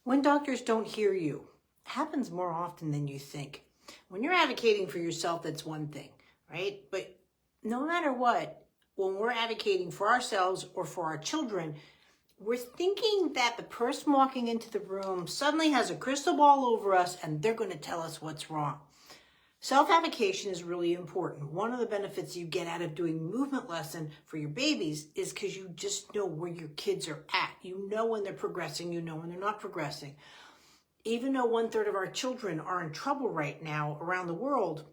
When doctors don't hear you, it happens more often than you think. When you're advocating for yourself, that's one thing, right? But no matter what, when we're advocating for ourselves or for our children, we're thinking that the person walking into the room suddenly has a crystal ball over us and they're going to tell us what's wrong. Self-advocation is really important. One of the benefits you get out of doing movement lesson for your babies is because you just know where your kids are at. You know when they're progressing, you know when they're not progressing. Even though 1/3 of our children are in trouble right now around the world,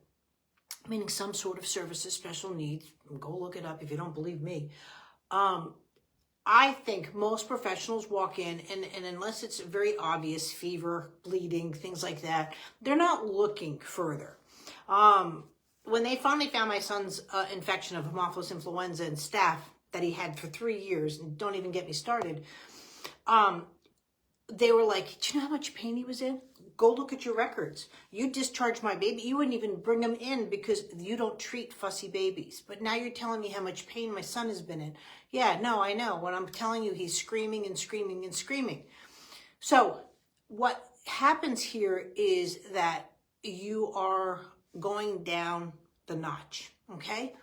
meaning some sort of services, special needs, go look it up if you don't believe me. I think most professionals walk in and unless it's very obvious, fever, bleeding, things like that, they're not looking further. When they finally found my son's infection of Haemophilus influenza and staph that he had for 3 years, and don't even get me started, they were like, do you know how much pain he was in? Go look at your records. You discharged my baby. You wouldn't even bring him in because you don't treat fussy babies. But now you're telling me how much pain my son has been in. Yeah, no, I know. When I'm telling you, he's screaming and screaming and screaming. So what happens here is that you are going down the notch, okay?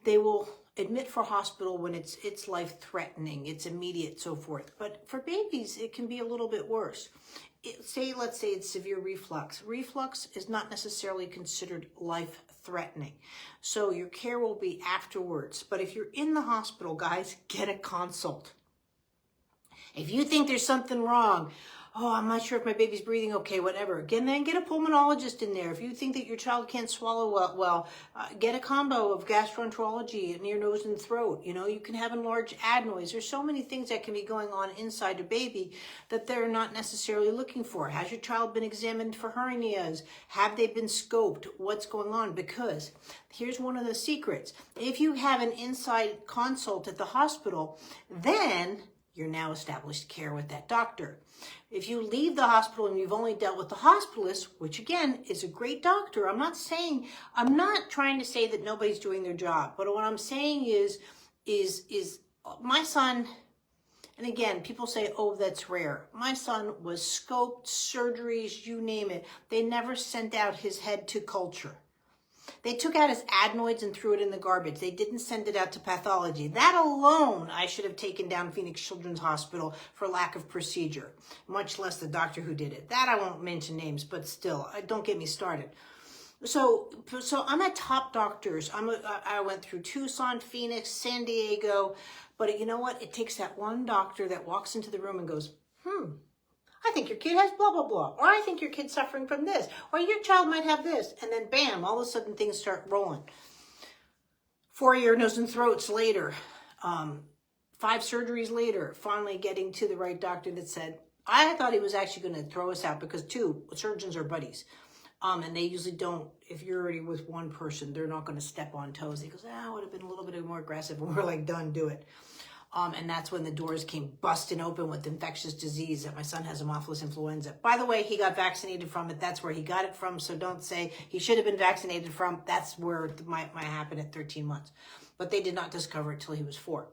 They will admit for hospital when it's life-threatening, it's immediate, so forth. But for babies, it can be a little bit worse. Let's say it's severe reflux. Reflux is not necessarily considered life-threatening. So your care will be afterwards. But if you're in the hospital, guys, get a consult. If you think there's something wrong, oh, I'm not sure if my baby's breathing okay, whatever. Again, then get a pulmonologist in there. If you think that your child can't swallow well, get a combo of gastroenterology and ear, nose, and throat. You know, you can have enlarged adenoids. There's so many things that can be going on inside a baby that they're not necessarily looking for. Has your child been examined for hernias? Have they been scoped? What's going on? Because here's one of the secrets. If you have an inside consult at the hospital, then you're now established care with that doctor. If you leave the hospital and you've only dealt with the hospitalist, which again is a great doctor, I'm not trying to say that nobody's doing their job, but what I'm saying is my son, and again, people say, oh, that's rare. My son was scoped, surgeries, you name it. They never sent out his head to culture. They took out his adenoids and threw it in the garbage. They didn't send it out to pathology. That alone, I should have taken down Phoenix Children's Hospital for lack of procedure, much less the doctor who did it. That I won't mention names, but still, don't get me started. So I'm at top doctors. I went through Tucson, Phoenix, San Diego, but you know what? It takes that one doctor that walks into the room and goes, I think your kid has blah, blah, blah. Or I think your kid's suffering from this. Or your child might have this. And then bam, all of a sudden things start rolling. 4 ear, nose, and throats later. 5 surgeries later, finally getting to the right doctor that said, I thought he was actually going to throw us out because 2 surgeons are buddies. And they usually don't, if you're already with one person, they're not going to step on toes. He goes, I would have been a little bit more aggressive. And we're like, done, do it. And that's when the doors came busting open with infectious disease that my son has Haemophilus influenza. By the way, he got vaccinated from it. That's where he got it from. So don't say he should have been vaccinated from. That's where it might happen at 13 months. But they did not discover it till he was 4.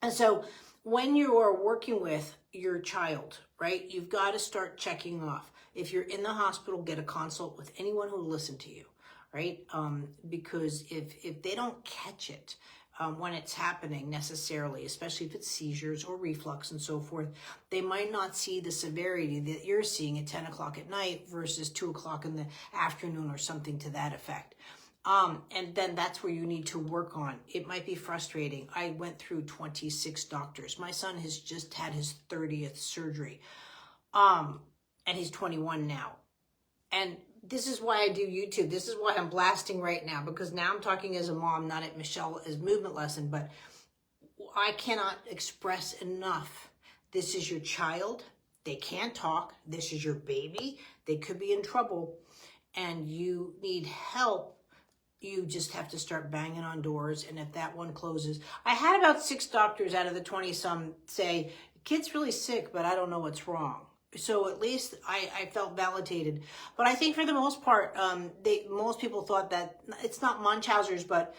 And so when you are working with your child, right, you've got to start checking off. If you're in the hospital, get a consult with anyone who will listen to you, right? Because if they don't catch it, when it's happening necessarily, especially if it's seizures or reflux and so forth, they might not see the severity that you're seeing at 10 o'clock at night versus 2 o'clock in the afternoon or something to that effect. And then that's where you need to work on. It might be frustrating. I went through 26 doctors. My son has just had his 30th surgery. And he's 21 now. And this is why I do YouTube. This is why I'm blasting right now, because now I'm talking as a mom, not at Michelle as movement lesson, but I cannot express enough. This is your child. They can't talk. This is your baby. They could be in trouble and you need help. You just have to start banging on doors. And if that one closes, I had about 6 doctors out of the 20 some say, kid's really sick, but I don't know what's wrong. So at least I felt validated. But I think for the most part, most people thought that it's not Munchausen's, but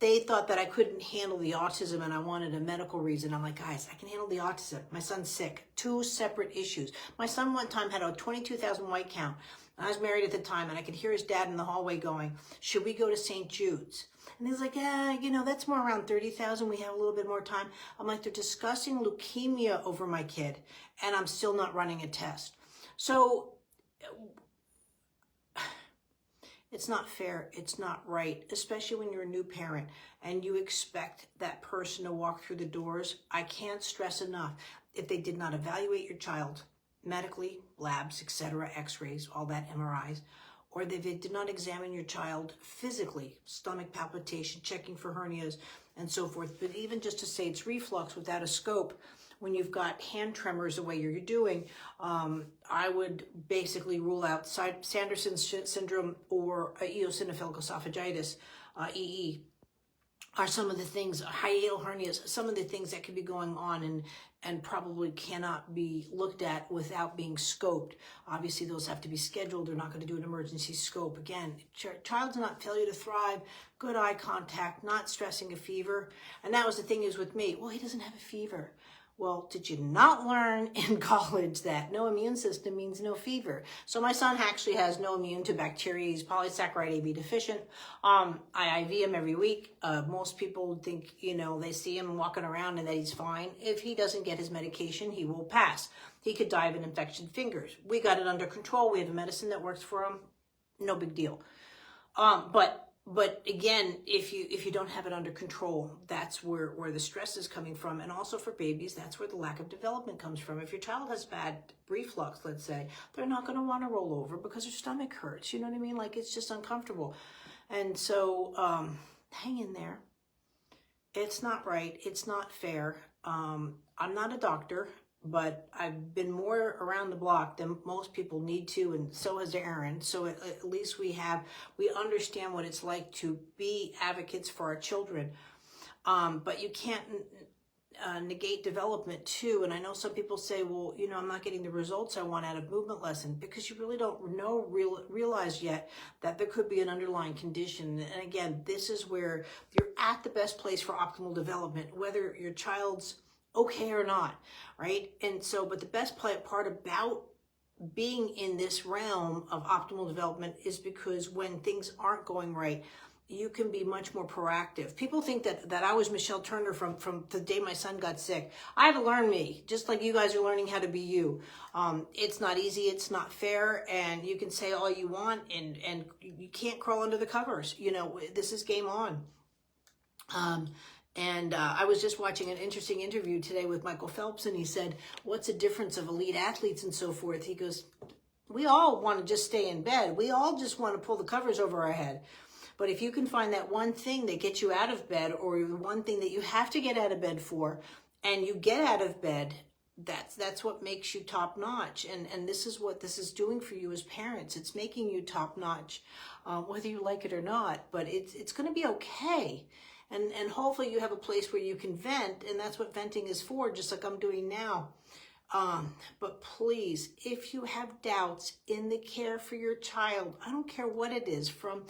they thought that I couldn't handle the autism and I wanted a medical reason. I'm like, guys, I can handle the autism. My son's sick. Two separate issues. My son one time had a 22,000 white count. I was married at the time, and I could hear his dad in the hallway going, should we go to St. Jude's? And he's like, yeah, that's more around 30,000. We have a little bit more time. I'm like, they're discussing leukemia over my kid, and I'm still not running a test. So it's not fair. It's not right, especially when you're a new parent and you expect that person to walk through the doors. I can't stress enough, if they did not evaluate your child medically, labs, etc., x-rays, all that, MRIs, or they did not examine your child physically, stomach palpitation, checking for hernias, and so forth. But even just to say it's reflux without a scope, when you've got hand tremors the way you're doing, I would basically rule out Sanderson's syndrome or eosinophilic esophagitis, EE, are some of the things, hiatal hernias, some of the things that could be going on and probably cannot be looked at without being scoped. Obviously, those have to be scheduled. They're not going to do an emergency scope. Again, child's not failure to thrive, good eye contact, not stressing a fever. And that was the thing is with me, well, he doesn't have a fever. Well, did you not learn in college that no immune system means no fever? So my son actually has no immune to bacteria. He's polysaccharide AB deficient. I IV him every week. Most people think, they see him walking around and that he's fine. If he doesn't get his medication, he will pass. He could die of an infection fingers. We got it under control. We have a medicine that works for him. No big deal. But again, if you don't have it under control, that's where the stress is coming from. And also for babies, that's where the lack of development comes from. If your child has bad reflux, let's say, they're not going to want to roll over because their stomach hurts. You know what I mean? Like, it's just uncomfortable. And so hang in there. It's not right. It's not fair. I'm not a doctor, but I've been more around the block than most people need to, and so has Aaron. So at least we understand what it's like to be advocates for our children. But you can't negate development too. And I know some people say, well, I'm not getting the results I want out of movement lesson, because you really don't realize yet that there could be an underlying condition. And again, this is where you're at the best place for optimal development, whether your child's okay or not, right? And so, but the best part about being in this realm of optimal development is because when things aren't going right, you can be much more proactive. People think that I was Michelle Turner from the day my son got sick. I had to learn me, just like you guys are learning how to be you. It's not easy, it's not fair, and you can say all you want, and you can't crawl under the covers. This is game on. And I was just watching an interesting interview today with Michael Phelps, and he said, what's the difference of elite athletes and so forth? He goes, we all want to just stay in bed. We all just want to pull the covers over our head. But if you can find that one thing that gets you out of bed, or the one thing that you have to get out of bed for, and you get out of bed, that's what makes you top notch. And this is what this is doing for you as parents. It's making you top notch, whether you like it or not. But it's going to be okay. And hopefully you have a place where you can vent, and that's what venting is for, just like I'm doing now. But please, if you have doubts in the care for your child, I don't care what it is, from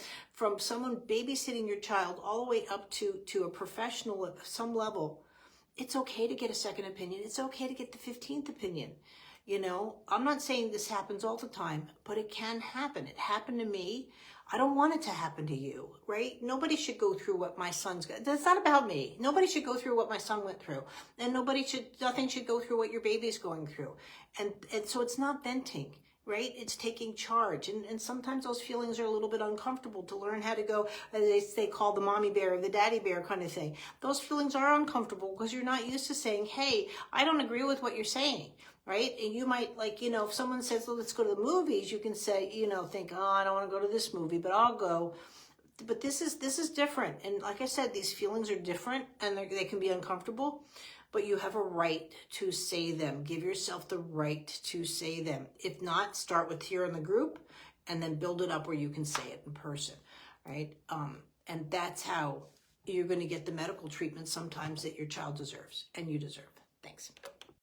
someone babysitting your child all the way up to a professional at some level, it's okay to get a second opinion. It's okay to get the 15th opinion. I'm not saying this happens all the time, but it can happen. It happened to me. I don't want it to happen to you, right? Nobody should go through what my son's got. That's not about me. Nobody should go through what my son went through. And nothing should go through what your baby's going through. And so it's not venting, right? It's taking charge. And sometimes those feelings are a little bit uncomfortable to learn how to go, as they call the mommy bear or the daddy bear kind of thing. Those feelings are uncomfortable because you're not used to saying, hey, I don't agree with what you're saying. Right? And you might, if someone says, well, let's go to the movies, you can say, think, oh, I don't want to go to this movie, but I'll go. But this is different. And like I said, these feelings are different, and they can be uncomfortable, but you have a right to say them. Give yourself the right to say them. If not, start with here in the group, and then build it up where you can say it in person, right? And that's how you're going to get the medical treatment sometimes that your child deserves and you deserve. Thanks.